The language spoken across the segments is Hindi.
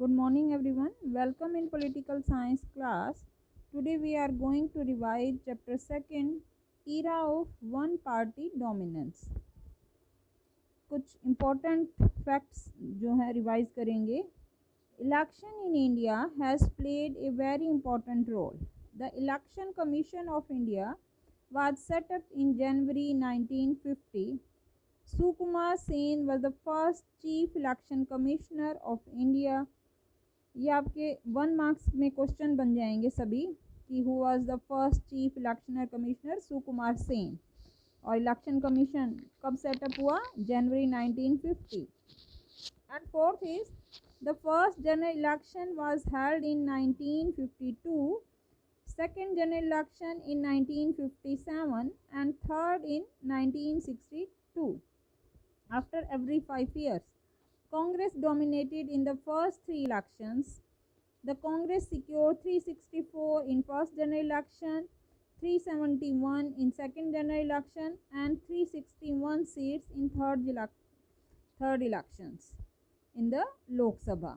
Good morning everyone. Welcome in political science class. Today we are going to revise chapter 2nd, era of one party dominance. कुछ important facts जो है रिवाइज करेंगे. Election in India has played a very important role. The Election Commission of India was set up in January 1950. Sukumar Sen was the first Chief Election Commissioner of India. ये आपके 1 मार्क्स में क्वेश्चन बन जाएंगे सभी कि who was the first chief election commissioner Sukumar Sen. और इलेक्शन कमीशन कब सेटअप हुआ? जनवरी 1950. And fourth is the first general election was held in 1952, second general election in 1957 and third in 1962. After every 5 years, Congress dominated in the first 3 elections. The Congress secured 364 in first general election, 371 in second general election and 361 seats in third elections in the Lok Sabha.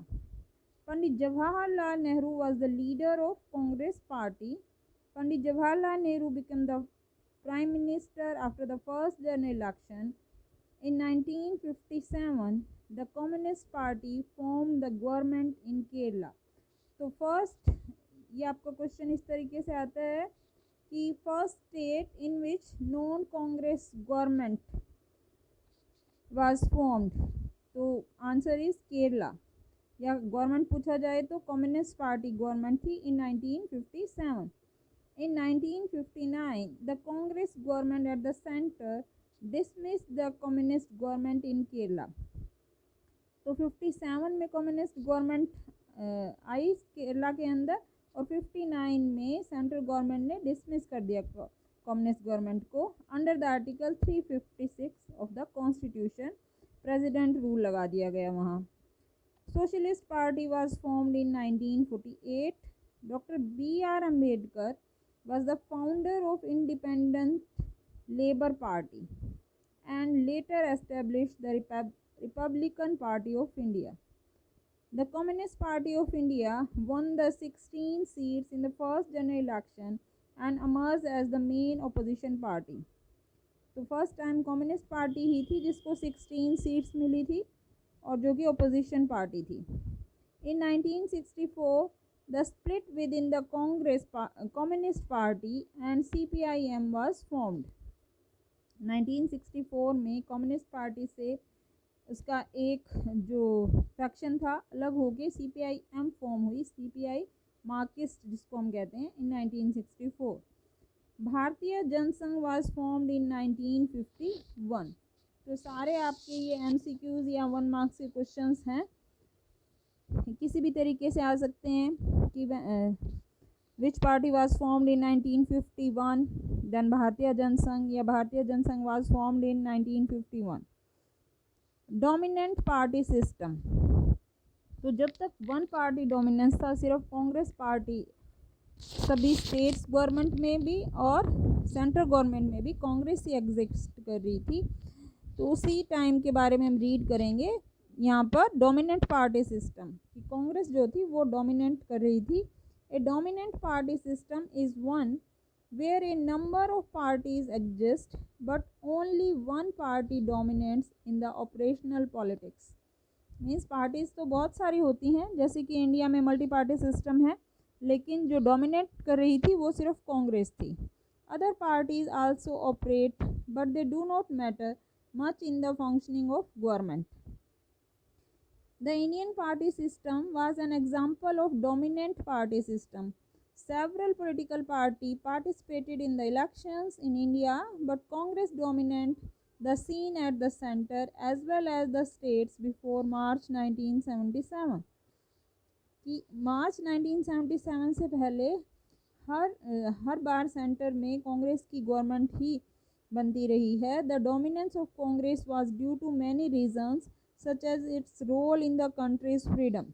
Pandit Jawaharlal Nehru was the leader of Congress party. Pandit Jawaharlal Nehru became the prime minister after the first general election. In 1957, the Communist Party formed the government in Kerala. तो फर्स्ट ये आपका क्वेश्चन इस तरीके से आता है कि first state in which non Congress government was formed. तो आंसर इज केरला. या गवर्नमेंट पूछा जाए तो कम्युनिस्ट पार्टी गवर्नमेंट थी इन 1957. In 1959, the Congress government at the center dismissed the communist government in Kerala. तो 57 में कम्युनिस्ट गवर्नमेंट आई केरला के अंदर और 59 में सेंट्रल गवर्नमेंट ने डिसमिस कर दिया कम्युनिस्ट गवर्नमेंट को. Under the article 356 of the constitution president rule लगा दिया गया वहाँ. Socialist party was formed in 1948. Doctor B.R. Ambedkar was the founder of Independent Labour Party and later established the Republican Party of India. The Communist Party of India won the 16 seats in the first general election and emerged as the main opposition party. तो फर्स्ट टाइम कम्युनिस्ट पार्टी ही थी जिसको 16 सीट्स मिली थी और जो कि ओपोजिशन पार्टी थी. In 1964, the split within the Communist Party and CPIM was formed. 1964 में कम्युनिस्ट पार्टी से उसका एक जो फैक्शन था अलग होके CPIM फॉर्म हुई. CPI मार्क्सिस्ट जिसको हम कहते हैं in 1964. भारतीय जनसंघ was formed in 1951. तो सारे आपके ये MCQs या 1 मार्क्स के क्वेश्चंस हैं, किसी भी तरीके से आ सकते हैं कि which party was formed in 1951, then Bharatiya Jana Sangh या Bharatiya Jana Sangh was formed in 1951. Dominant party system. तो जब तक वन पार्टी डोमिनेंस था, सिर्फ कांग्रेस पार्टी सभी स्टेट्स गवर्नमेंट में भी और सेंट्रल गवर्नमेंट में भी कांग्रेस ही एग्जिस्ट कर रही थी. तो उसी टाइम के बारे में हम रीड करेंगे यहाँ पर. डोमिनेंट पार्टी सिस्टम कि कांग्रेस जो थी वो डोमिनेंट कर रही थी. A dominant party system is one where a number of parties exist but only one party dominates in the operational politics. Means parties तो बहुत सारी होती हैं, जैसे कि इंडिया में मल्टी पार्टी सिस्टम है, लेकिन जो डोमिनेट कर रही थी वो सिर्फ कांग्रेस थी. Other parties also operate but they do not matter much in the functioning of government. The Indian party system was an example of dominant party system. Several political parties participated in the elections in India, but Congress dominated the scene at the center as well as the states before March 1977. कि मार्च 1977 से पहले हर बार सेंटर में कांग्रेस की गवर्नमेंट ही बनती रही है. The dominance of Congress was due to many reasons such as its role in the country's freedom.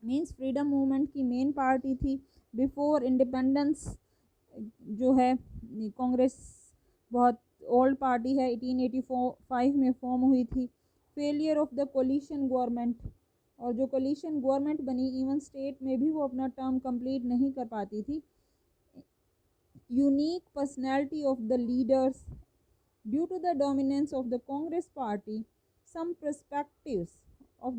Means freedom movement की मेन पार्टी थी. बिफोर इंडिपेंडेंस जो है कांग्रेस बहुत ओल्ड पार्टी है, 1885 में फॉर्म हुई थी. Failure of the coalition government और जो कोलिशन गवर्नमेंट बनी, इवन स्टेट में भी वो अपना टर्म कंप्लीट नहीं कर पाती थी। Unique personality of the leaders due to the dominance of the Congress party, some perspectives of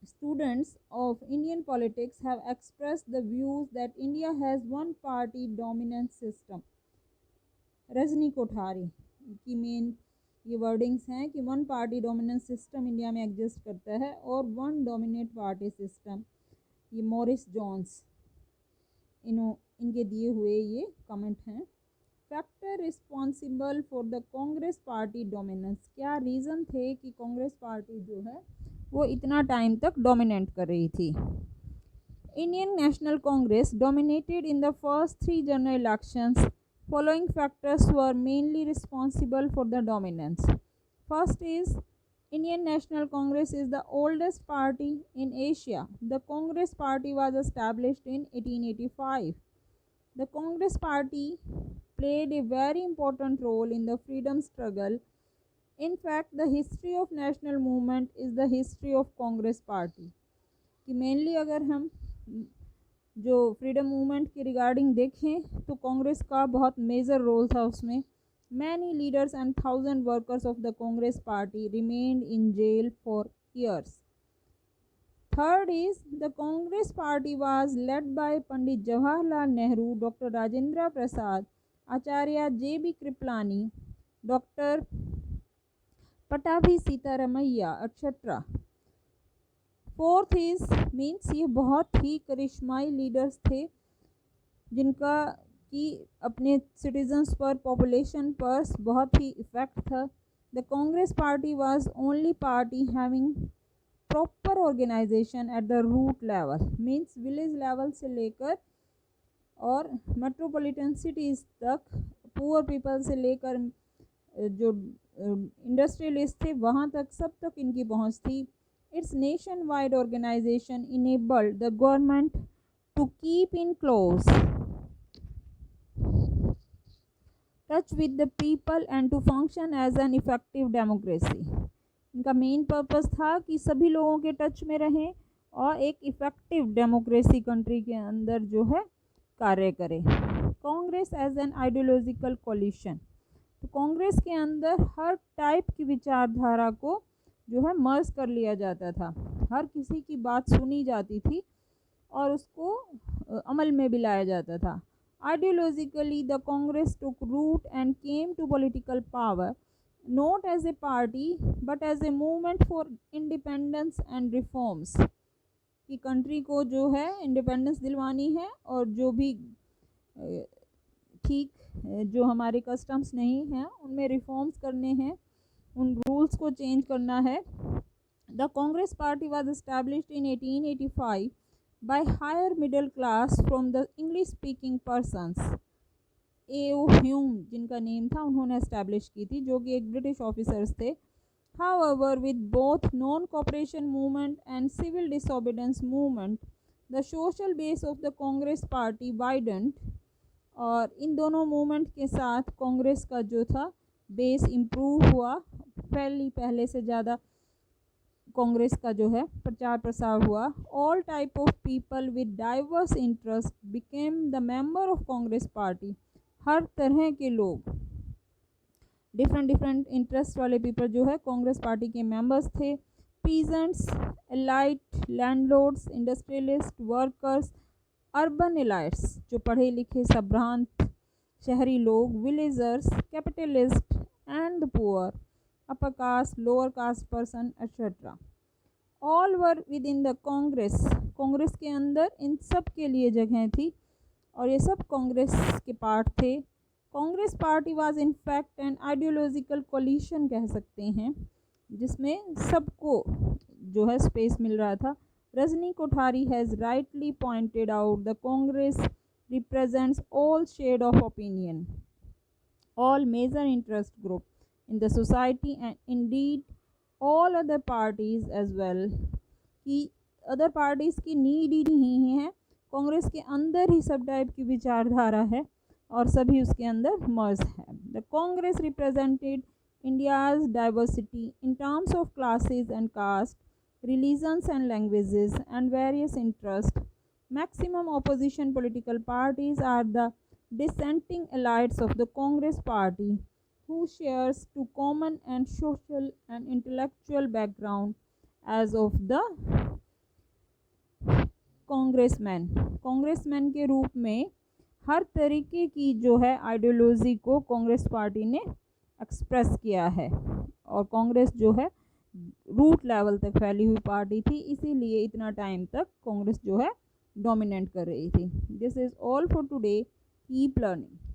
students of Indian politics have expressed the views that India has one party dominant system. Rajni Kothari की मेन ये वर्डिंग्स हैं कि one party dominance system India में एग्जिस्ट करता है और वन डोमिनेट पार्टी सिस्टम। ये मॉरिस जॉन्स इनके दिए हुए ये कमेंट हैं। Factor responsible for the Congress party dominance, क्या रीज़न थे कि कांग्रेस पार्टी जो है वो इतना टाइम तक डोमिनेट कर रही थी। Indian national Congress dominated in the first 3 general elections. Following factors were mainly responsible for the dominance. First is Indian National Congress is the oldest party in Asia. The Congress Party was established in 1885. The Congress Party played a very important role in the freedom struggle. In fact, the history of national movement is the history of Congress Party. कि mainly अगर हम जो फ्रीडम मूवमेंट के रिगार्डिंग देखें तो कांग्रेस का बहुत मेजर रोल था उसमें। Many leaders and 1000 workers of the Congress party remained in jail for years. Third is the Congress party was led by Pandit Jawaharlal Nehru, doctor Rajendra Prasad, Acharya JB. Kripalani, doctor Pattabhi Sitaramayya etcetera. Fourth is means ये बहुत ही करिश्माई लीडर्स थे जिनका कि अपने सिटीजन्स पर, पॉपुलेशन पर बहुत ही इफ़ेक्ट था। The Congress party was only party having proper organisation at the root level, means village level से लेकर और मेट्रोपॉलिटन सिटीज़ तक, पुअर पीपल से लेकर जो इंडस्ट्रियलिस्ट थे वहाँ तक, सब तक इनकी पहुँच थी। Its nationwide organization enabled the government to keep in close touch with the people and to function as an effective democracy. इनका मेन पर्पस था कि सभी लोगों के टच में रहें और एक इफ़ेक्टिव डेमोक्रेसी कंट्री के अंदर जो है कार्य करें। Congress as an ideological coalition, तो कांग्रेस के अंदर हर टाइप की विचारधारा को जो है मर्ज कर लिया जाता था, हर किसी की बात सुनी जाती थी और उसको अमल में भी लाया जाता था। Ideologically the Congress took root and came to political power not as a party but as a movement for independence and reforms, कि कंट्री को जो है इंडिपेंडेंस दिलवानी है और जो भी ठीक जो हमारे कस्टम्स नहीं हैं उनमें रिफॉर्म्स करने हैं, उन रूल्स को चेंज करना है। The Congress party was established in 1885 by higher middle class from the English speaking persons. A O. Hume जिनका नेम था, उन्होंने एस्टैब्लिश की थी, जो कि एक ब्रिटिश ऑफिसर्स थे। However with both non cooperation movement and civil disobedience movement the social base of the Congress party widened, और इन दोनों मूवमेंट के साथ कांग्रेस का जो था बेस इम्प्रूव हुआ, पहले से ज़्यादा कांग्रेस का जो है प्रचार प्रसार हुआ। All type of people with diverse interest became the member of Congress party, हर तरह के लोग, डिफरेंट इंटरेस्ट वाले पीपल जो है कांग्रेस पार्टी के मेंबर्स थे। Peasants, elite, landlords, industrialist, workers, urban elites जो पढ़े लिखे संभ्रांत शहरी लोग, villagers, capitalist and the poor, upper caste, lower caste person etcetera, all were within the Congress. Congress के अंदर इन सब के लिए जगह थी और ये सब कांग्रेस के पार्ट थे। Congress party was in fact an ideological coalition कह सकते हैं, जिसमें सबको जो है स्पेस मिल रहा था। Rajni Kothari has rightly pointed out the Congress represents all shade of opinion, all major interest group in the society and indeed all other parties as well, कि अदर पार्टीज की नीड ही नहीं है, कांग्रेस के अंदर ही सब टाइप की विचारधारा है और सभी उसके अंदर मर्ज है। The Congress represented India's diversity in terms of classes and caste religions and languages, and various interests. Maximum opposition political parties are the dissenting elites of the Congress Party, who shares to common and social and intellectual background as of the congressman के रूप में हर तरीके की जो है आइडियोलॉजी को कांग्रेस पार्टी ने एक्सप्रेस किया है और कांग्रेस जो है रूट लेवल तक फैली हुई पार्टी थी, इसीलिए इतना टाइम तक कांग्रेस जो है डोमिनेट कर रही थी। This is all for today, keep learning.